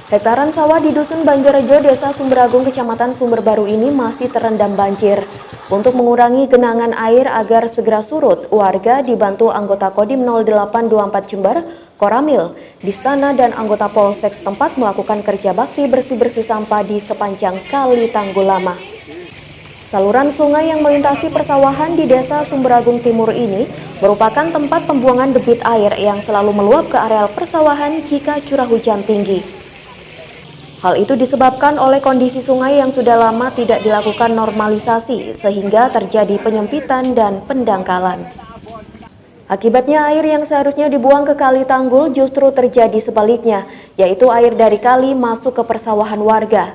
Hektaran sawah di Dusun Banjarrejo, Desa Sumberagung, Kecamatan Sumberbaru ini masih terendam banjir. Untuk mengurangi genangan air agar segera surut, warga dibantu anggota Kodim 0824 Jember, Koramil, Distana dan anggota Polsek setempat melakukan kerja bakti bersih-bersih sampah di sepanjang Kali Tanggul Lama. Saluran sungai yang melintasi persawahan di Desa Sumberagung Timur ini merupakan tempat pembuangan debit air yang selalu meluap ke areal persawahan jika curah hujan tinggi. Hal itu disebabkan oleh kondisi sungai yang sudah lama tidak dilakukan normalisasi sehingga terjadi penyempitan dan pendangkalan. Akibatnya air yang seharusnya dibuang ke Kali Tanggul justru terjadi sebaliknya, yaitu air dari kali masuk ke persawahan warga.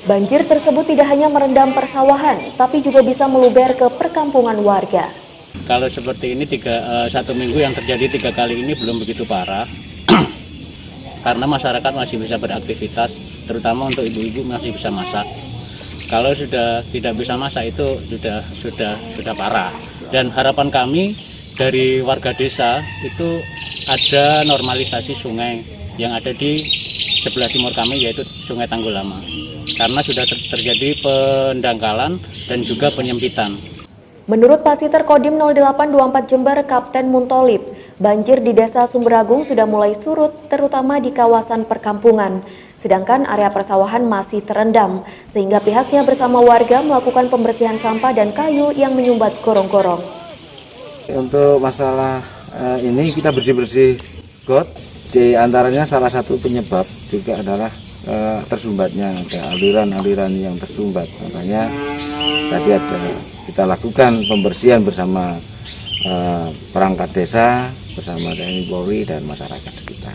Banjir tersebut tidak hanya merendam persawahan, tapi juga bisa meluber ke perkampungan warga. Kalau seperti ini satu minggu yang terjadi 3 kali ini belum begitu parah. Karena masyarakat masih bisa beraktivitas, terutama untuk ibu-ibu masih bisa masak. Kalau sudah tidak bisa masak itu sudah parah. Dan harapan kami dari warga desa itu ada normalisasi sungai yang ada di sebelah timur kami, yaitu Sungai Tanggul Lama. Karena sudah terjadi pendangkalan dan juga penyempitan. Menurut Pasiter Kodim 0824 Jember, Kapten Muntolib, banjir di Desa Sumberagung sudah mulai surut, terutama di kawasan perkampungan. Sedangkan area persawahan masih terendam, sehingga pihaknya bersama warga melakukan pembersihan sampah dan kayu yang menyumbat gorong-gorong. Untuk masalah ini kita bersih-bersih got, antaranya salah satu penyebab juga adalah tersumbatnya, ada aliran-aliran yang tersumbat. Makanya tadi kita lakukan pembersihan bersama perangkat desa, bersama TNI Polri dan masyarakat sekitar.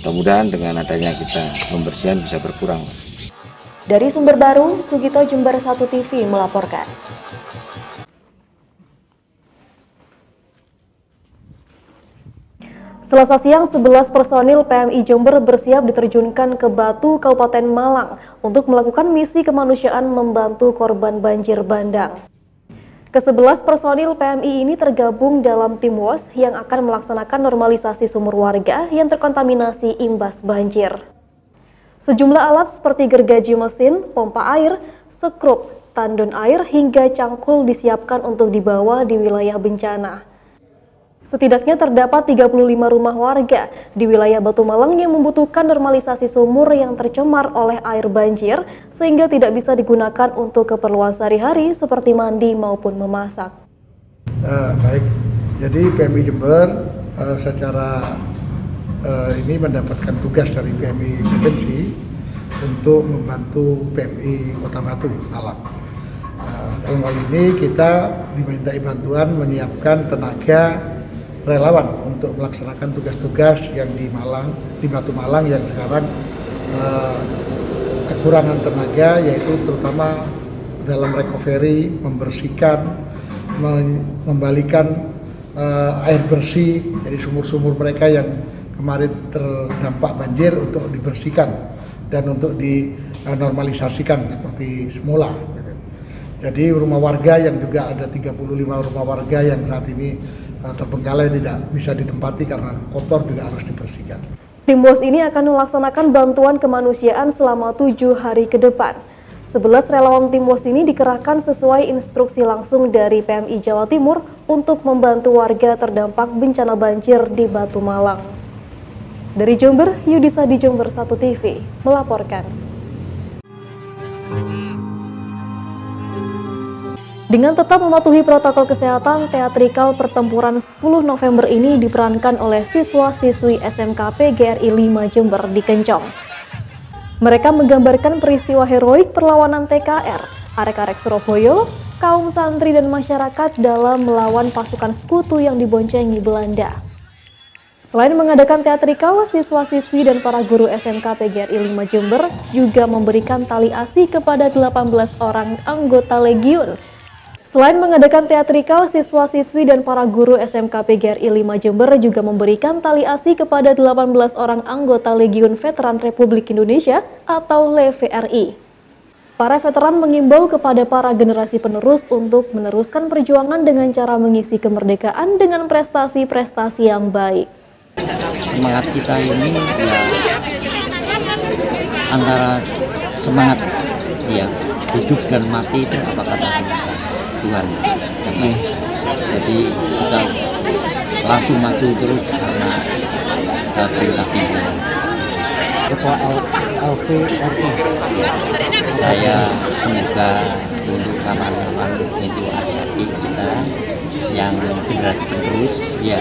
Mudah-mudahan dengan adanya kita pembersihan bisa berkurang. Dari Sumberbaru, Sugito, Jember 1 TV melaporkan. Selasa siang, 11 personil PMI Jember bersiap diterjunkan ke Batu, Kabupaten Malang untuk melakukan misi kemanusiaan membantu korban banjir bandang. Ke-11 personil PMI ini tergabung dalam tim WOS yang akan melaksanakan normalisasi sumur warga yang terkontaminasi imbas banjir. Sejumlah alat seperti gergaji mesin, pompa air, sekrup, tandon air hingga cangkul disiapkan untuk dibawa di wilayah bencana. Setidaknya terdapat 35 rumah warga di wilayah Batu Malang yang membutuhkan normalisasi sumur yang tercemar oleh air banjir sehingga tidak bisa digunakan untuk keperluan sehari-hari seperti mandi maupun memasak. Baik, jadi PMI Jember secara ini mendapatkan tugas dari PMI Provinsi untuk membantu PMI Kota Batu Malang. Dalam hal ini kita dimintai bantuan menyiapkan tenaga relawan untuk melaksanakan tugas-tugas yang di Batu Malang yang sekarang kekurangan tenaga, yaitu terutama dalam recovery, membersihkan, membalikan air bersih dari sumur-sumur mereka yang kemarin terdampak banjir untuk dibersihkan dan untuk dinormalisasikan seperti semula. Jadi rumah warga yang juga ada 35 rumah warga yang saat ini terbengkalai tidak bisa ditempati karena kotor juga harus dibersihkan. Tim WOS ini akan melaksanakan bantuan kemanusiaan selama 7 hari ke depan. 11 relawan tim WOS ini dikerahkan sesuai instruksi langsung dari PMI Jawa Timur untuk membantu warga terdampak bencana banjir di Batu Malang. Dari Jember, Yudisa di Jember 1 TV melaporkan. Dengan tetap mematuhi protokol kesehatan, teatrikal pertempuran 10 November ini diperankan oleh siswa-siswi SMK PGRI 5 Jember di Kencong. Mereka menggambarkan peristiwa heroik perlawanan TKR, arek-arek Surabaya, kaum santri dan masyarakat dalam melawan pasukan sekutu yang diboncengi Belanda. Selain mengadakan teatrikal, siswa-siswi dan para guru SMK PGRI 5 Jember juga memberikan tali asi kepada 18 orang anggota Legiun. Selain mengadakan teatrikal, siswa-siswi dan para guru SMK PGRI 5 Jember juga memberikan tali asi kepada 18 orang anggota Legiun Veteran Republik Indonesia atau LVRI. Para veteran mengimbau kepada para generasi penerus untuk meneruskan perjuangan dengan cara mengisi kemerdekaan dengan prestasi-prestasi yang baik. Semangat kita ini ya antara semangat ya hidup dan mati itu apa kata Tuhan. Jadi kita langsung maju terus karena perintah pimpinan. Ketua LVRI. Saya semoga untuk kawan-kawan itu adik-adik kita yang generasi penerus ya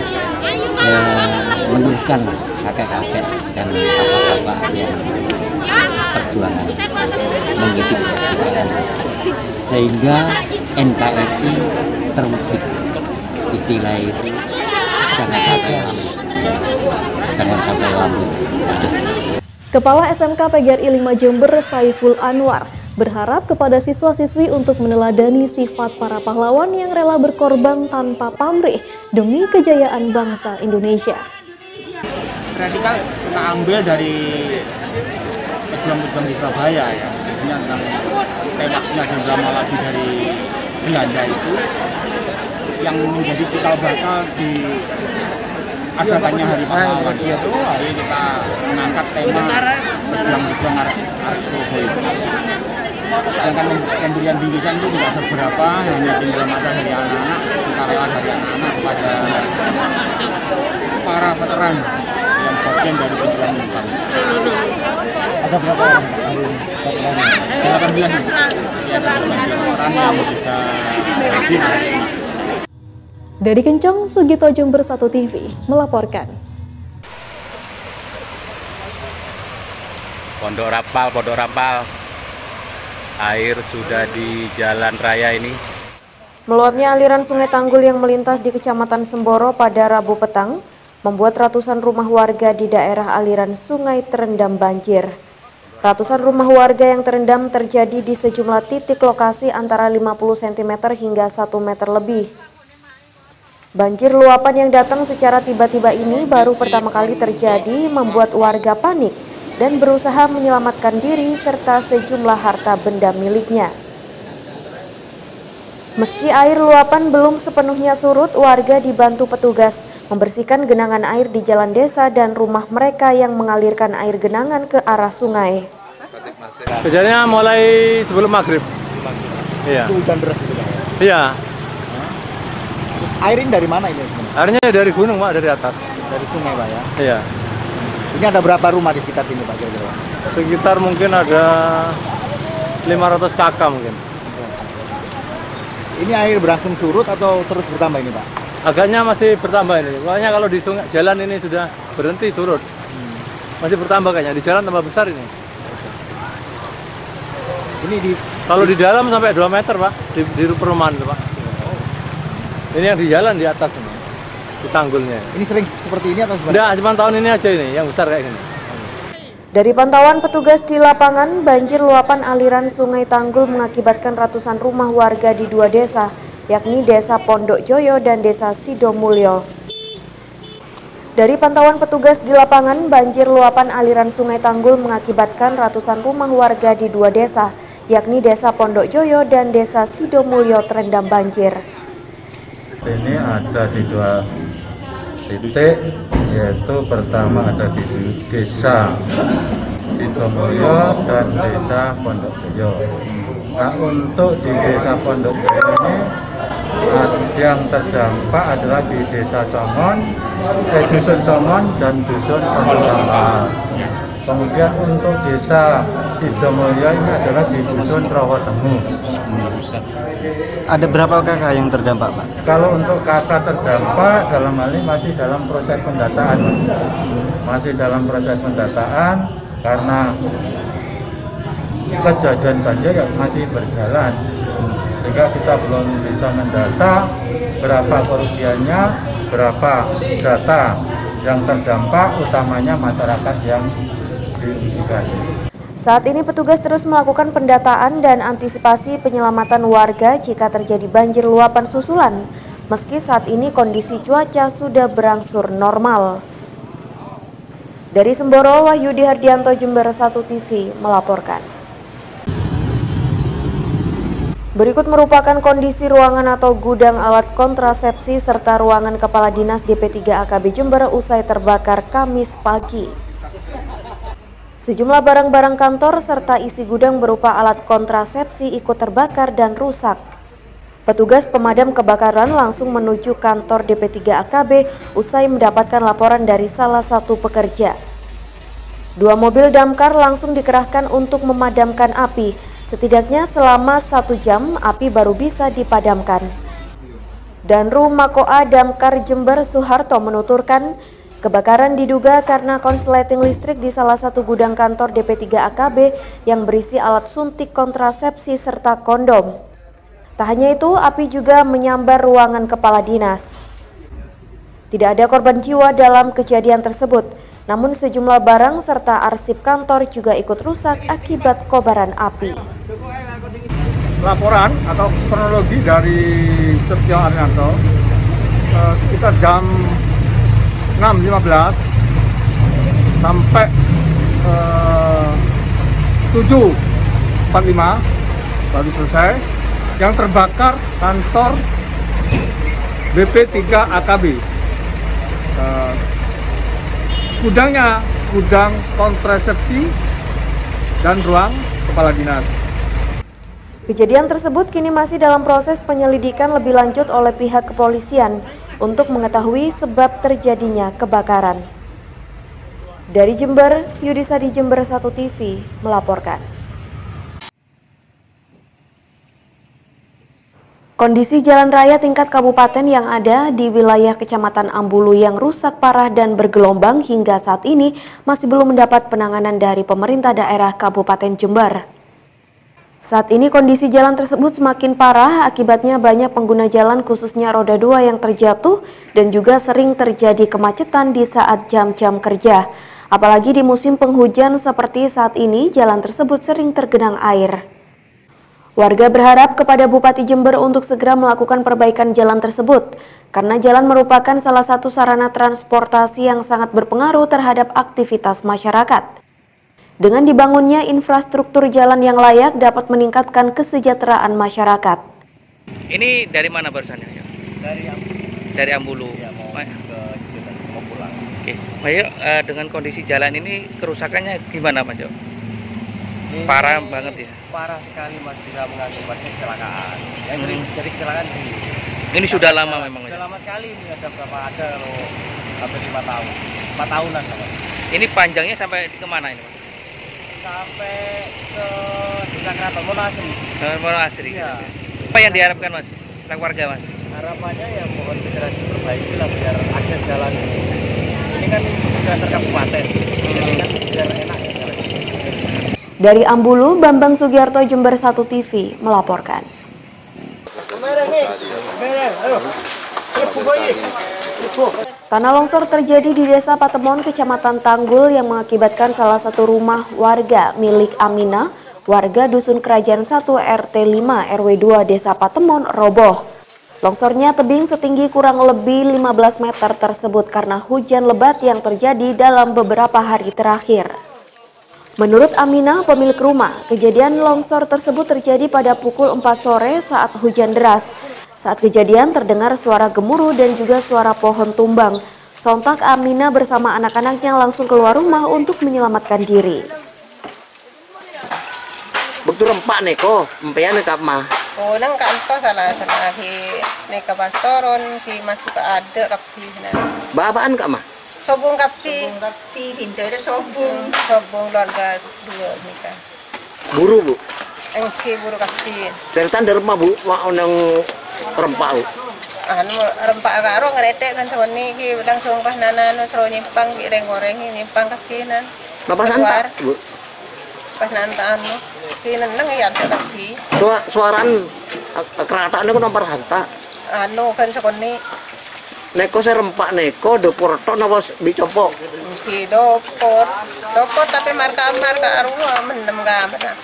meneruskan kakek-kakek dan bapak-bapak yang perjuangan mengisi kemerdekaan sehingga NKRI terwujud. Istilah itu jangan sampai lambat. Kepala SMK PGRI 5 Jember Saiful Anwar berharap kepada siswa-siswi untuk meneladani sifat para pahlawan yang rela berkorban tanpa pamrih demi kejayaan bangsa Indonesia. Radikal kita ambil dari pejuang-pejuang di Surabaya ya, biasanya tentang tewasnya Jenderal Maladi dari Belanda itu yang menjadi cikal bakal di adakannya Hari Pahlawan itu. Hari kita mengangkat tema pejuang-pejuang arek Surabaya. Sedangkan pemberian bingkisan itu tidak seberapa, hanya tinggal masa dari anak-anak, sukarela dari anak-anak kepada para veteran yang bagian dari pejuang itu. Ada berapa orang? 18 ya, 18 orang yang bisa hadir. Dari Kencong, Sugito Jember 1 TV melaporkan. Pondok Rampal, air sudah di jalan raya ini. Meluapnya aliran Sungai Tanggul yang melintas di Kecamatan Semboro pada Rabu petang membuat ratusan rumah warga di daerah aliran sungai terendam banjir. Ratusan rumah warga yang terendam terjadi di sejumlah titik lokasi antara 50 cm hingga 1 meter lebih. Banjir luapan yang datang secara tiba-tiba ini baru pertama kali terjadi membuat warga panik dan berusaha menyelamatkan diri serta sejumlah harta benda miliknya. Meski air luapan belum sepenuhnya surut, warga dibantu petugas membersihkan genangan air di jalan desa dan rumah mereka yang mengalirkan air genangan ke arah sungai. Kejadiannya mulai sebelum maghrib. Iya. Hujan deras gitu ya? Iya. Air ini dari mana ini? Airnya dari gunung Pak, dari atas. Dari sungai Pak ya? Iya. Ini ada berapa rumah di sekitar sini Pak kira-kira? Sekitar mungkin ada 500 kakak mungkin. Ini air berangsur surut atau terus bertambah ini Pak? Agaknya masih bertambah ini. Pokoknya kalau di sungai jalan ini sudah berhenti surut. Masih bertambah kayaknya. Di jalan tambah besar ini. Ini kalau di dalam sampai 2 meter Pak, di perumahan itu Pak. Ini yang di jalan di atas ini, di tanggulnya. Ini sering seperti ini atau seperti? Enggak, cuma tahun ini aja ini, yang besar kayak gini. Dari pantauan petugas di lapangan, banjir luapan aliran Sungai Tanggul mengakibatkan ratusan rumah warga di 2 desa, yakni Desa Pondok Joyo dan Desa Sidomulyo. Dari pantauan petugas di lapangan, banjir luapan aliran Sungai Tanggul mengakibatkan ratusan rumah warga di 2 desa, yakni Desa Pondok Joyo dan Desa Sidomulyo terendam banjir. Ini ada di 2 titik, yaitu pertama ada di Desa Sidomulyo dan Desa Pondok Joyo. Nah, untuk di Desa Pondok Joyo ini yang terdampak adalah di Desa Somon, Dusun Somon dan Dusun Pondok Rampal. Kemudian untuk Desa Sidomulyo ini adalah di Dusun Rawatemu. Ada berapa kakak yang terdampak Pak? Kalau untuk kakak terdampak dalam hal ini masih dalam proses pendataan. Masih dalam proses pendataan karena kejadian banjir masih berjalan. Sehingga kita belum bisa mendata berapa kerugiannya, berapa data yang terdampak, utamanya masyarakat yang diungsikan. Saat ini petugas terus melakukan pendataan dan antisipasi penyelamatan warga jika terjadi banjir luapan susulan, meski saat ini kondisi cuaca sudah berangsur normal. Dari Semboro, Wahyudi Hardianto, Jember 1 TV melaporkan. Berikut merupakan kondisi ruangan atau gudang alat kontrasepsi serta ruangan Kepala Dinas DP3 AKB Jember usai terbakar Kamis pagi. Sejumlah barang-barang kantor serta isi gudang berupa alat kontrasepsi ikut terbakar dan rusak. Petugas pemadam kebakaran langsung menuju kantor DP3 AKB usai mendapatkan laporan dari salah satu pekerja. 2 mobil damkar langsung dikerahkan untuk memadamkan api. Setidaknya selama 1 jam api baru bisa dipadamkan. Danru Makoa Damkar Jember Soeharto menuturkan, kebakaran diduga karena konsleting listrik di salah satu gudang kantor DP3 AKB yang berisi alat suntik kontrasepsi serta kondom. Tak hanya itu, api juga menyambar ruangan kepala dinas. Tidak ada korban jiwa dalam kejadian tersebut, namun sejumlah barang serta arsip kantor juga ikut rusak akibat kobaran api. Laporan atau kronologi dari Setio Arianto sekitar jam 6.15 sampai 7.45 baru selesai. Yang terbakar kantor BP3 AKB. Gudangnya gudang kontrasepsi dan ruang kepala dinas. Kejadian tersebut kini masih dalam proses penyelidikan lebih lanjut oleh pihak kepolisian untuk mengetahui sebab terjadinya kebakaran. Dari Jember, Yudisadi Jember 1 TV melaporkan. Kondisi jalan raya tingkat kabupaten yang ada di wilayah Kecamatan Ambulu yang rusak parah dan bergelombang hingga saat ini masih belum mendapat penanganan dari pemerintah daerah Kabupaten Jember. Saat ini kondisi jalan tersebut semakin parah, akibatnya banyak pengguna jalan khususnya roda 2 yang terjatuh dan juga sering terjadi kemacetan di saat jam-jam kerja. Apalagi di musim penghujan seperti saat ini, jalan tersebut sering tergenang air. Warga berharap kepada Bupati Jember untuk segera melakukan perbaikan jalan tersebut, karena jalan merupakan salah satu sarana transportasi yang sangat berpengaruh terhadap aktivitas masyarakat. Dengan dibangunnya infrastruktur jalan yang layak dapat meningkatkan kesejahteraan masyarakat. Ini dari mana barusannya? Dari Ambulu. Ya, mau pulang. Oke, Bayu, dengan kondisi jalan ini kerusakannya gimana, Pak Jo? Parah banget ya? Parah sekali, Mas, tidak mengakibatkan kecelakaan. Yang jadi kecelakaan ini sudah lama memang. Sudah lama sekali ini, ada berapa, ada loh, sampai 5 tahun. 4 tahunan. Ini panjangnya sampai kemana ini, Mas? Sampai ke Desa Keraton Monasri. Monasri. Ya. Apa yang diharapkan, Mas? Tentang warga, Mas? Harapannya ya mohon segera diperbaiki lah biar akses jalan ini kan sudah terkabupaten. Jadi kan biar enak ya jalan. Dari Ambulu, Bambang Sugiarto Jember 1 TV melaporkan. Tanah longsor terjadi di Desa Patemon, Kecamatan Tanggul yang mengakibatkan salah satu rumah warga milik Aminah, warga Dusun Kerajaan 1 RT 5 RW 2 Desa Patemon roboh. Longsornya tebing setinggi kurang lebih 15 meter tersebut karena hujan lebat yang terjadi dalam beberapa hari terakhir. Menurut Aminah, pemilik rumah, kejadian longsor tersebut terjadi pada pukul 4 sore saat hujan deras. Saat kejadian terdengar suara gemuruh dan juga suara pohon tumbang. Sontak Aminah bersama anak-anaknya langsung keluar rumah untuk menyelamatkan diri. Betul rempak neko, empean nekap mah. Oh, nang kantor salah lagi neka pastoron di masuk ada kapi na. Babaan kak mah? Sobong kapi pintar sobong keluarga 2 nika. Buru bu? Engsi buru kapi. Cerita derma bu, mau nang rempak bu. Anu rempak karo ngeretek kan sawani ki langsung pas nanano sero nyimpang ki goreng nyimpang kapi nan. Bapak santak bu? Pas nantaan no. Ki neneng ya ada kapi. Suaran kerataannya kok nomor hantar. Anu kan sakoni. Neko saya rempak neko dopor tok napa dicopok. Ki dopor tapi marka arwah menem gambar.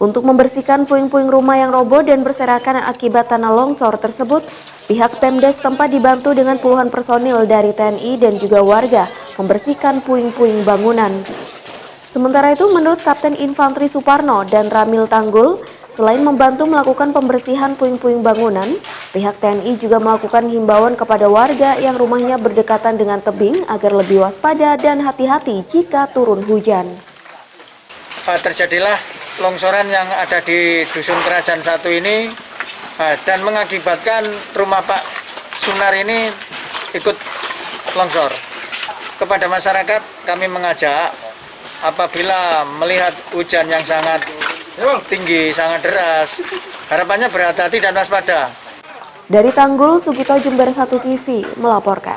Untuk membersihkan puing-puing rumah yang roboh dan berserakan akibat tanah longsor tersebut, pihak Pemdes tempat dibantu dengan puluhan personil dari TNI dan juga warga membersihkan puing-puing bangunan. Sementara itu, menurut Kapten Infanteri Suparno dan Ramil Tanggul, selain membantu melakukan pembersihan puing-puing bangunan, pihak TNI juga melakukan himbauan kepada warga yang rumahnya berdekatan dengan tebing agar lebih waspada dan hati-hati jika turun hujan. terjadilah longsoran yang ada di Dusun Kerajaan 1 ini dan mengakibatkan rumah Pak Sunar ini ikut longsor. Kepada masyarakat kami mengajak apabila melihat hujan yang sangat tinggi, sangat deras, harapannya berhati-hati dan waspada. Dari Tanggul, Sugito, Jember 1 TV melaporkan.